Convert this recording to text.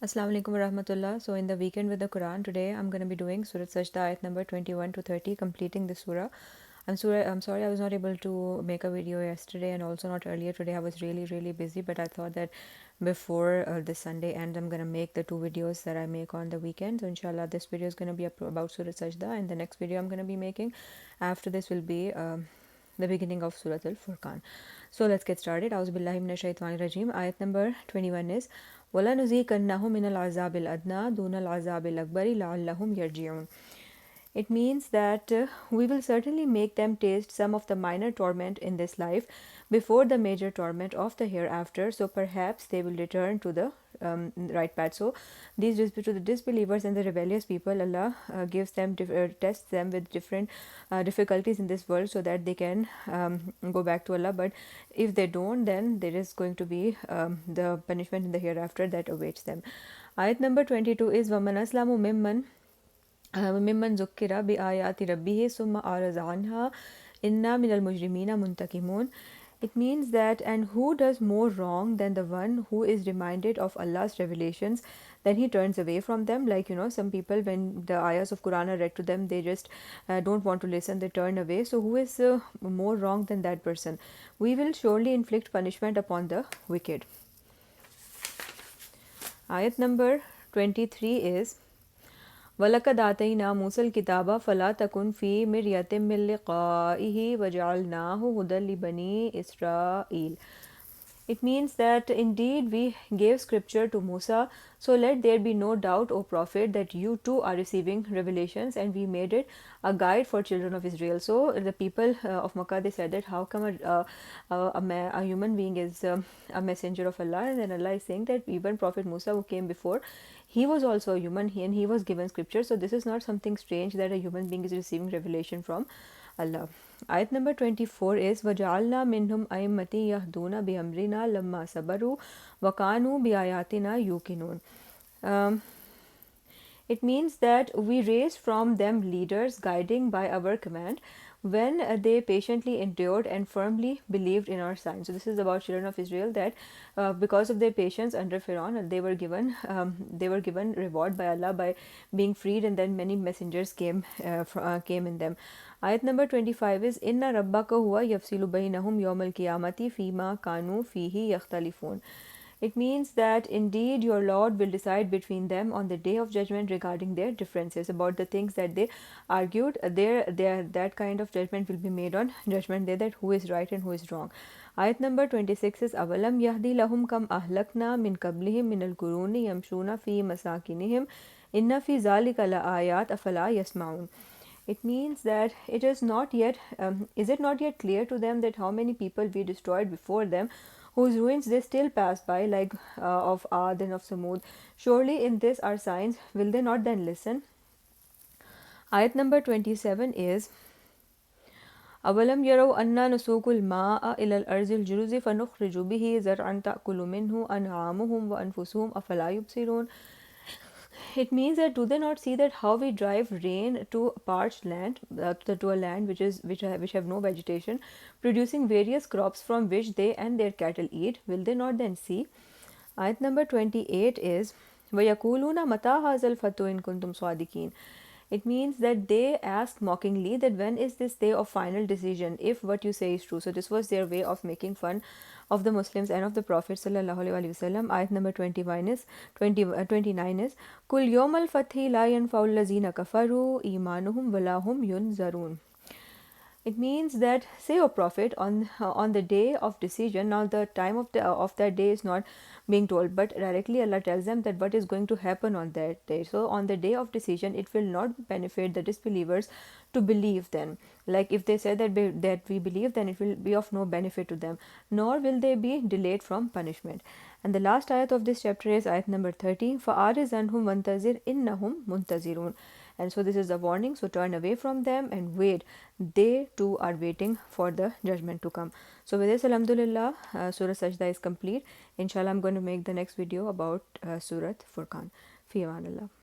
Assalamu alaikum warahmatullah. So in the weekend with the Quran today I'm going to be doing Surah Sajda ayat number 21 to 30, completing the surah. I'm sorry I was not able to make a video yesterday and also not earlier today. I was really busy, but I thought that before this Sunday and I'm going to make the two videos that I make on the weekend. So inshallah this video is going to be about Surah Sajda, and the next video I'm going to be making after this will be the beginning of Surah Al-Furqan. So let's get started. Auzubillahi minash shaitanir rajim. Ayat number 21 is وَلَنُذِيقَنَّهُم مِّنَ الْعَذَابِ الْأَدْنَىٰ دُونَ الْعَذَابِ الْأَكْبَرِ لَعَلَّهُمْ يَرْجِعُونَ. It means that we will certainly make them taste some of the minor torment in this life before the major torment of the hereafter, so perhaps they will return to the right path. So these to the disbelievers and the rebellious people, Allah gives them tests them with different difficulties in this world so that they can go back to Allah. But if they don't, then there is going to be the punishment in the hereafter that awaits them. Ayat number 22 is وَمَنْ أَسْلَمُ ممن ذكر بآيات ربه ثم أعرض عنها إنا من المجرمين منتقمون. It means that, and who does more wrong than the one who is reminded of Allah's revelations, then he turns away from them. Like, some people, when the ayahs of Quran are read to them, they just don't want to listen, they turn away. So who is more wrong than that person? We will surely inflict punishment upon the wicked. Ayat number 23 is वलक़द आतैना मूसल किताबा फ़ला तकुन फ़ी मिर्यतिम मिन लिक़ाइहि वजअलनाहु हुदल लिबनी Israel. It means that indeed we gave scripture to Musa, so let there be no doubt, O Prophet, that you too are receiving revelations, and we made it a guide for children of Israel. So the people of Makkah, they said that how come a human being is a messenger of Allah, and then Allah is saying that even Prophet Musa, who came before, he was also a human, and he was given scripture. So this is not something strange that a human being is receiving revelation from Allah. Ayat number 24 is وَجَعَلْنَا مِنْهُمْ أَئِمَّةً يَهْدُونَ بِأَمْرِنَا لَمَّا صَبَرُوا وَكَانُوا بِآيَاتِنَا يُوقِنُونَ. It means that we raised from them leaders guiding by our command when they patiently endured and firmly believed in our signs. So this is about children of Israel, that because of their patience under Pharaoh, they were given reward by Allah by being freed, and then many messengers came in them. Ayat number 25 is Inna rabbaka huwa yafsilu bainahum yawmal qiyamati fima kanu fihi yakhtalifun. It means that indeed your Lord will decide between them on the day of judgment regarding their differences, about the things that they argued. That kind of judgment will be made on judgment day, that who is right and who is wrong. Ayat number 26 is Avalam yahdi lahum kam ahlakna min qablihim min al-quruni yamshuna fi masakinihim inna fi zalika la ayat afala yasmaun. It means that it is not yet is it not yet clear to them that how many people we destroyed before them, whose ruins they still pass by, like of Ad and of Samud. Surely in this are signs, will they not then listen? Ayat number 27 is أولم يروا أنا نسوق الماء إلى الأرض الجرز فنخرج به زرعا تأكل منه أنعامهم وأنفسهم أفلا يبصرون. It means that, do they not see that how we drive rain to parched land, to a land which have no vegetation, producing various crops from which they and their cattle eat? Will they not then see? Ayat number 28 is وَيَقُولُونَ مَتَى هَذَا الْفَتْحُ إِن كُنتُمْ صَادِقِينَ. It means that they ask mockingly that when is this day of final decision, if what you say is true. So this was their way of making fun of the Muslims and of the Prophet sallallahu alaihi wasallam. Ayat number 29 is Kul yawmal fathi la yanfa'u allazina kafaru imanuhum wala hum yunzarun. It means that, say, O Prophet, on the day of decision. Now the time of that day is not being told, but directly Allah tells them that what is going to happen on that day. So on the day of decision, it will not benefit the disbelievers to believe then. Like if they say that we believe, then it will be of no benefit to them, nor will they be delayed from punishment. And the last ayat of this chapter is ayat number 30. فَآرِزْ عَنْهُمْ وَانْتَظِرْ إِنَّهُمْ مُنْتَظِرُونَ. And so this is a warning, so turn away from them and wait. They too are waiting for the judgment to come. So with this, alhamdulillah, Surah Sajda is complete. Inshallah, I'm going to make the next video about Surah Furqan. Fi aman Allah.